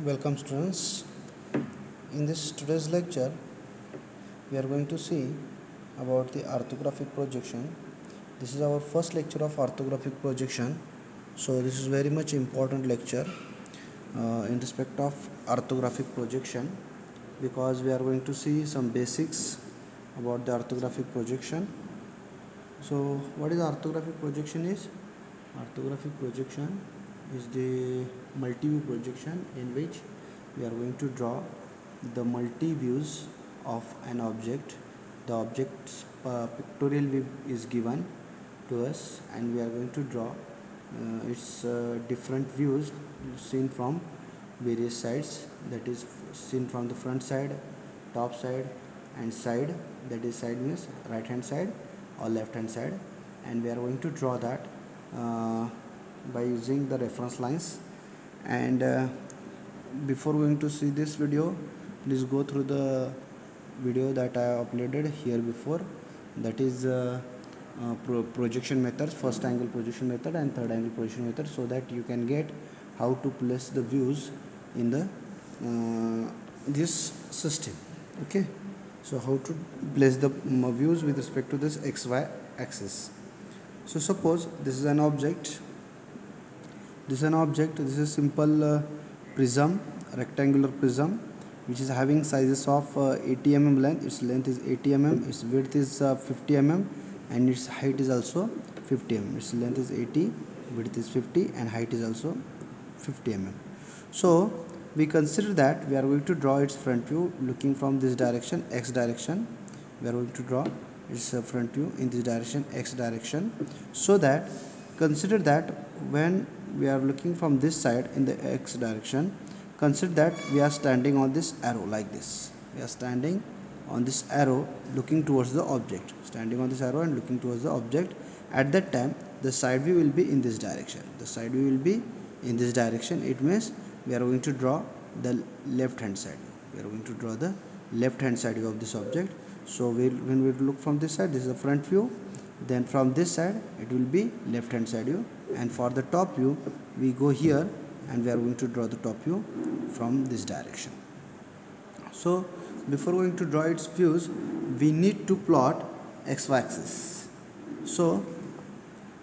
Welcome students. In this today's lecture we are going to see about the orthographic projection. This is our first lecture of orthographic projection. So this is very much important lecture in respect of orthographic projection, because we are going to see some basics about the orthographic projection. So what is orthographic projection is? Orthographic projection is the multi-view projection in which we are going to draw the multi-views of an object. The object's pictorial view is given to us and we are going to draw its different views seen from various sides, that is seen from the front side, top side and side, that is side means right hand side or left hand side, and we are going to draw that by using the reference lines. And before going to see this video, please go through the video that I uploaded here before, that is projection methods, first angle projection method and third angle projection method, so that you can get how to place the views in the this system. Okay, so how to place the views with respect to this xy axis. So suppose this is an object, this is a simple prism, rectangular prism, which is having sizes of 80 mm length. Its length is 80 mm, its width is 50 mm and its height is also 50 mm. Its length is 80, width is 50 and height is also 50 mm. So we consider that we are going to draw its front view looking from this direction, x direction. We are going to draw its front view in this direction, x direction, so that consider that when we are looking from this side in the x direction, consider that we are standing on this arrow like this. We are standing on this arrow looking towards the object, standing on this arrow and looking towards the object. At that time the side view will be in this direction, the side view will be in this direction. It means we are going to draw the left hand side, we are going to draw the left hand side view of this object. So when we look from this side, this is the front view, then from this side it will be left hand side view, and for the top view we go here and we are going to draw the top view from this direction. So before going to draw its views, we need to plot xy axis. So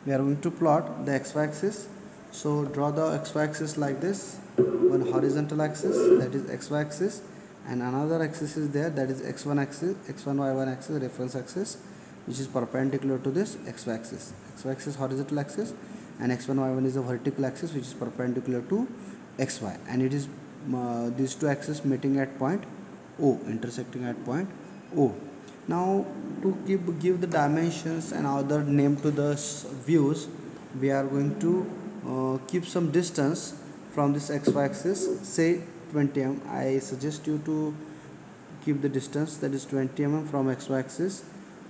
we are going to plot the xy axis. So draw the xy axis like this, one horizontal axis, that is xy axis, and another axis is there, that is x1 axis, x1 y1 axis, reference axis, which is perpendicular to this xy axis. Xy axis horizontal axis and x1 y1 is a vertical axis which is perpendicular to xy, and it is these two axes meeting at point O, intersecting at point O. Now to give the dimensions and other name to the views, we are going to keep some distance from this xy axis, say 20 mm. I suggest you to keep the distance, that is 20 mm from xy axis.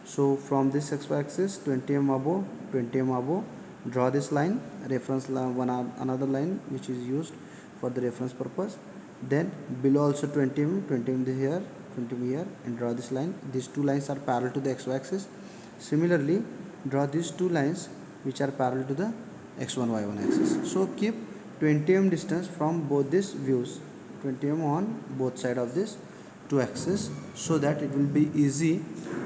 So from this xy axis 20 mm above, 20 mm above, draw this line, reference line, another line which is used for the reference purpose. Then below also 20 mm, 20 mm here, 20 mm here, and draw this line. These two lines are parallel to the xy axis. Similarly draw these two lines which are parallel to the x1 y1 axis. So keep 20 mm distance from both these views, 20 mm on both side of this two axes, so that it will be easy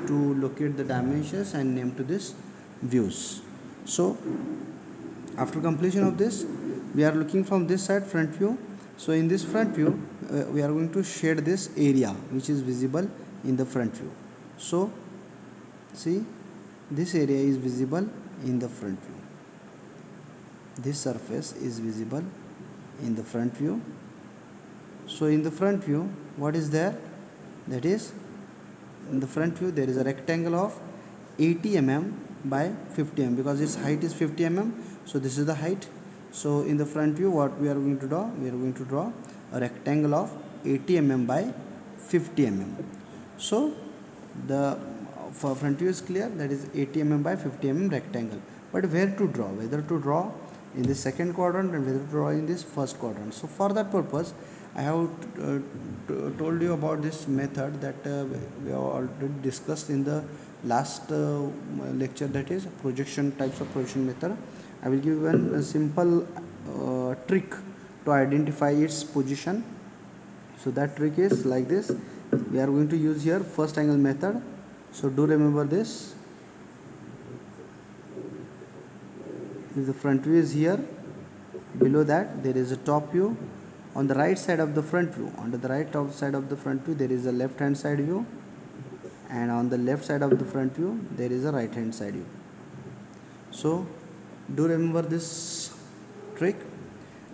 to locate the dimensions and name to this views. So after completion of this, we are looking from this side, front view. So in this front view we are going to shade this area which is visible in the front view. So see, this area is visible in the front view, this surface is visible in the front view. So in the front view what is there? That is, in the front view there is a rectangle of 80 mm by 50 mm, because its height is 50 mm, so this is the height. So in the front view what we are going to draw? We are going to draw a rectangle of 80 mm by 50 mm. So the for front view is clear, that is 80 mm by 50 mm rectangle. But where to draw? Whether to draw in the second quadrant and whether to draw in this first quadrant. So for that purpose I have told you about this method that we have already discussed in the last lecture, that is projection, types of projection method. I will give a simple trick to identify its position So that trick is like this. We are going to use here first angle method. So do remember this. If the front view is here, below that there is a top view. On the right side of the front view, on the right side of the front view, there is a left hand side view, and on the left side of the front view there is a right hand side view. So do remember this trick,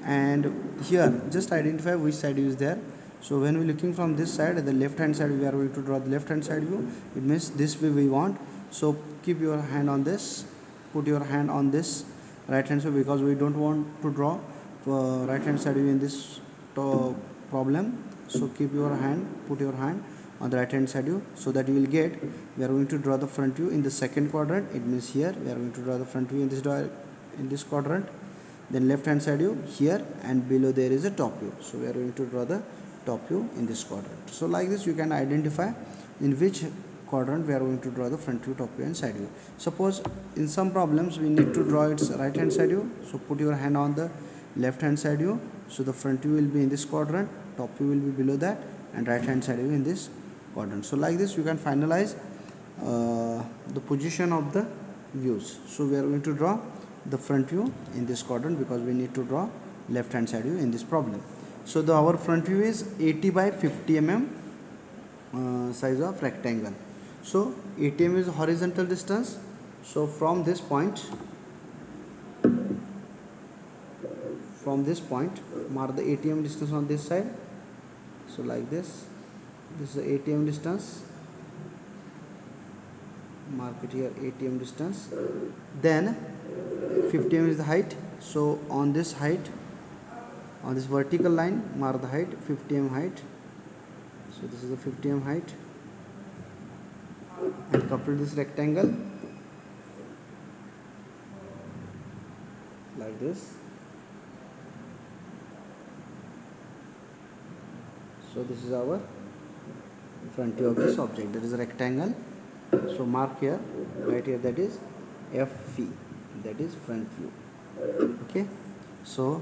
and here just identify which side view is there. So when we are looking from this side, the left hand side, we are going to draw the left hand side view. It means this way we want. So keep your hand on this, put your hand on this right hand side, because we don't want to draw right hand side view in this problem. So keep your hand, put your hand on the right hand side view, so that you will get, we are going to draw the front view in the second quadrant. It means here we are going to draw the front view in this quadrant, then left hand side view here, and below there is a top view. So we are going to draw the top view in this quadrant. So like this you can identify in which quadrant we are going to draw the front view, top view and side view. Suppose in some problems we need to draw its right hand side view, so put your hand on the left hand side view. So the front view will be in this quadrant, top view will be below that, and right hand side view in this quadrant. So like this you can finalize the position of the views. So we are going to draw the front view in this quadrant, because we need to draw left hand side view in this problem. So our front view is 80 by 50 mm size of rectangle. So 80 mm is horizontal distance. So from this point mark the 80 mm distance on this side. So like this is the 80 mm distance, mark it here, 80 mm distance. Then 50 mm is the height. So on this height, on this vertical line, mark the height, 50 mm height. So this is the 50 mm height, and complete this rectangle like this. So this is our front view of this object, that is a rectangle. So mark here, right here, that is FV, that is front view. Okay, so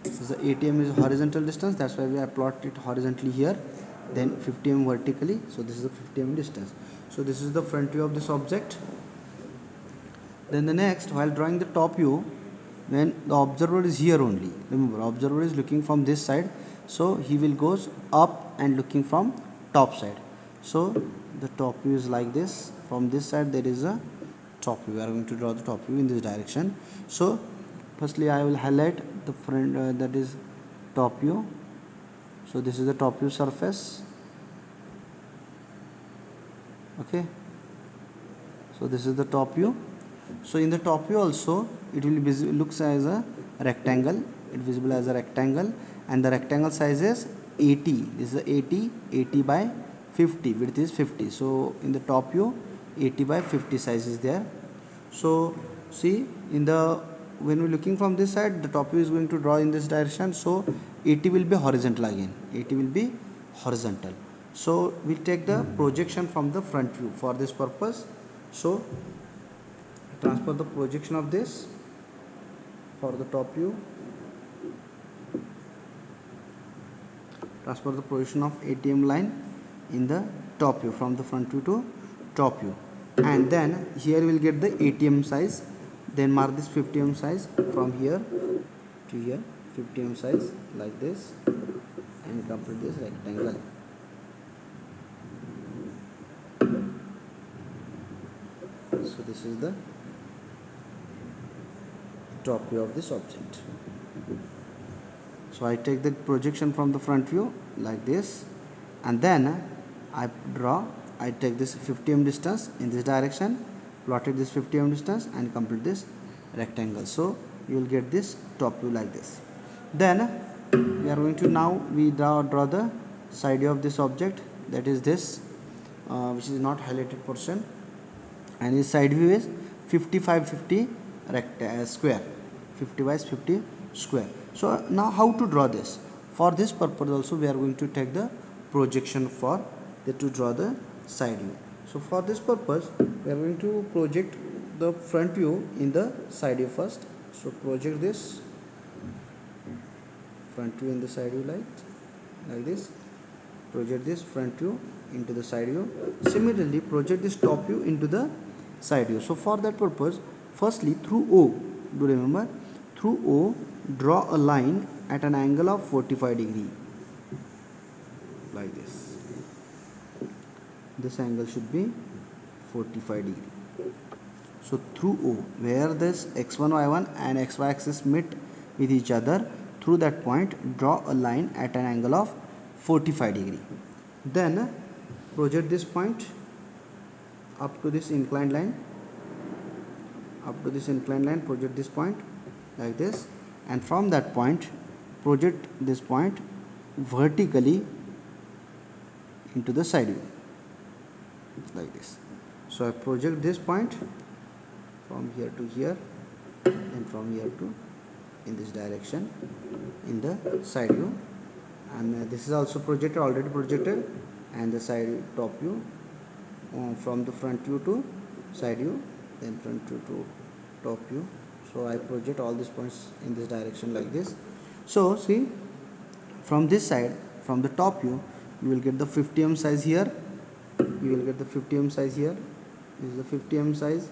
this is the 80 mm is horizontal distance, that's why we have plotted it horizontally here, then 50 mm vertically. So this is the 50 mm distance. So this is the front view of this object. Then the next, while drawing the top view, when the observer is here only, remember observer is looking from this side, so he will goes up and looking from top side. So the top view is like this. From this side there is a top view. We are going to draw the top view in this direction. So firstly I will highlight the front, that is top view. So this is the top view surface. Okay, so this is the top view. So in the top view also it will be looks as a rectangle, it visible as a rectangle, and the rectangle size is 80. This is 80 by 50, width is 50. So in the top view 80 by 50 size is there. So see, in the when we are looking from this side, the top view is going to draw in this direction. So 80 will be horizontal again, 80 will be horizontal. So we will take the projection from the front view for this purpose. So transfer the projection of this for the top view, transfer the projection of 80 mm line in the top view, from the front view to top view, and then here we will get the 80 mm size. Then mark this 50 mm size from here to here, 50 mm size like this, and complete this rectangle. So this is the top view of this object. So I take the projection from the front view like this, and then I take this 50 mm distance in this direction, plotted this 50 mm distance, and complete this rectangle. So you will get this top view like this. Then we are going to draw the side view of this object, that is this, which is not highlighted portion, and this side view is 50 square, 50 by 50 square. So now how to draw this? For this purpose also we are going to take the projection to draw the side view. So for this purpose we are going to project the front view in the side view first. So project this front view in the side view like this. project this front view into the side view. Similarly, project this top view into the side view. So for that purpose, firstly through O, do remember, through O draw a line at an angle of 45 degree like this. This angle should be 45 degree. So through O, where this x1 y1 and xy axis meet with each other, through that point draw a line at an angle of 45 degree. Then project this point up to this inclined line, project this point like this, and from that point project this point vertically into the side view like this. So I project this point from here to here and from here to in this direction in the side view, and this is also projected, already projected, and the side top view from the front view to side view, then front view to top view. So I project all these points in this direction like this. So see, from this side, from the top view, you will get the 50 mm size here, you will get the 50 mm size here. This is the 50 mm size.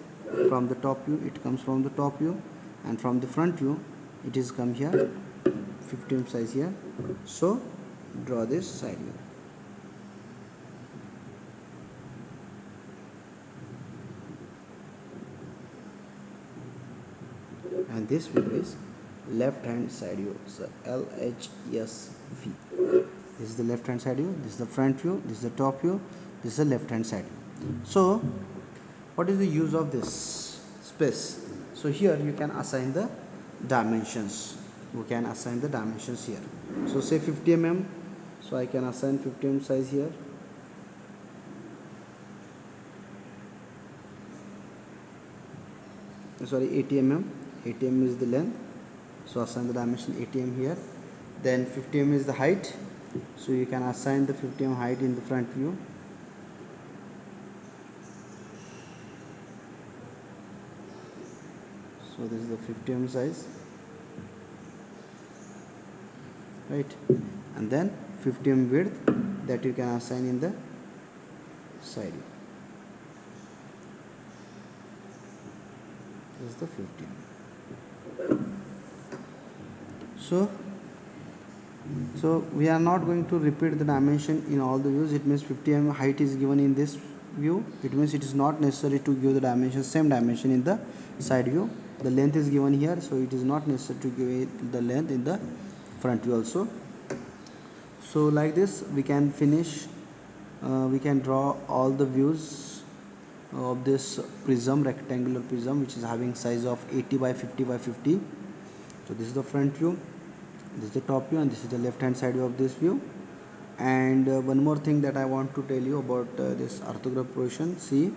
From the top view, it comes from the top view, and from the front view it is come here, 50 mm size here. So draw this side view. And this view is left hand side view, so LHSV. This is the left hand side view, this is the front view, this is the top view, this is the left hand side view. So what is the use of this space? So here you can assign the dimensions, you can assign the dimensions here. So say 50 mm, so I can assign 50 mm size here. Sorry, 80 mm, 80 mm is the length, so assign the dimension 80 mm here. Then 50 mm is the height, so you can assign the 50 mm height in the front view. So this is the 50 mm size, right? And then 50 mm width, that you can assign in the side view. This is the 50 mm. So we are not going to repeat the dimension in all the views. It means 50 mm height is given in this view, it means it is not necessary to give the dimension, same dimension in the side view. The length is given here, so it is not necessary to give the length in the front view also. So like this we can finish, we can draw all the views of this prism, rectangular prism, which is having size of 80 by 50 by 50. So this is the front view, this is the top view, and this is the left hand side view of this view. And one more thing that I want to tell you about this orthographic projection. See,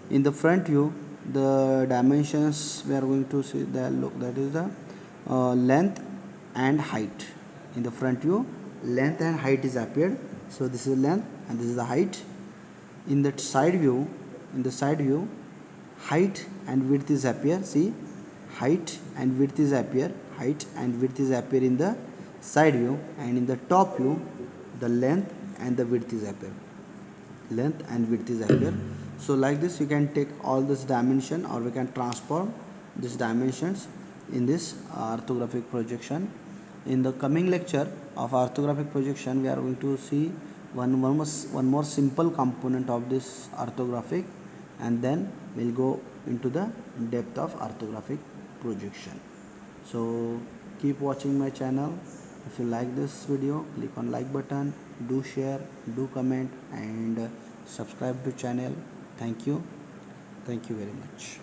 in the front view, the dimensions we are going to see, that is the length and height. In the front view, length and height is appeared. So this is length and this is the height. In the side view, height and width is appear. See, height and width is appear. Height and width is appear in the side view, and in the top view, the length and the width is appear. So like this you can take all this dimension, or we can transform these dimensions in this orthographic projection. In the coming lecture of orthographic projection, we are going to see one more simple component of this orthographic, and then we'll go into the depth of orthographic projection. So keep watching my channel. If you like this video, click on like button, do share, do comment, and subscribe to channel. Thank you very much.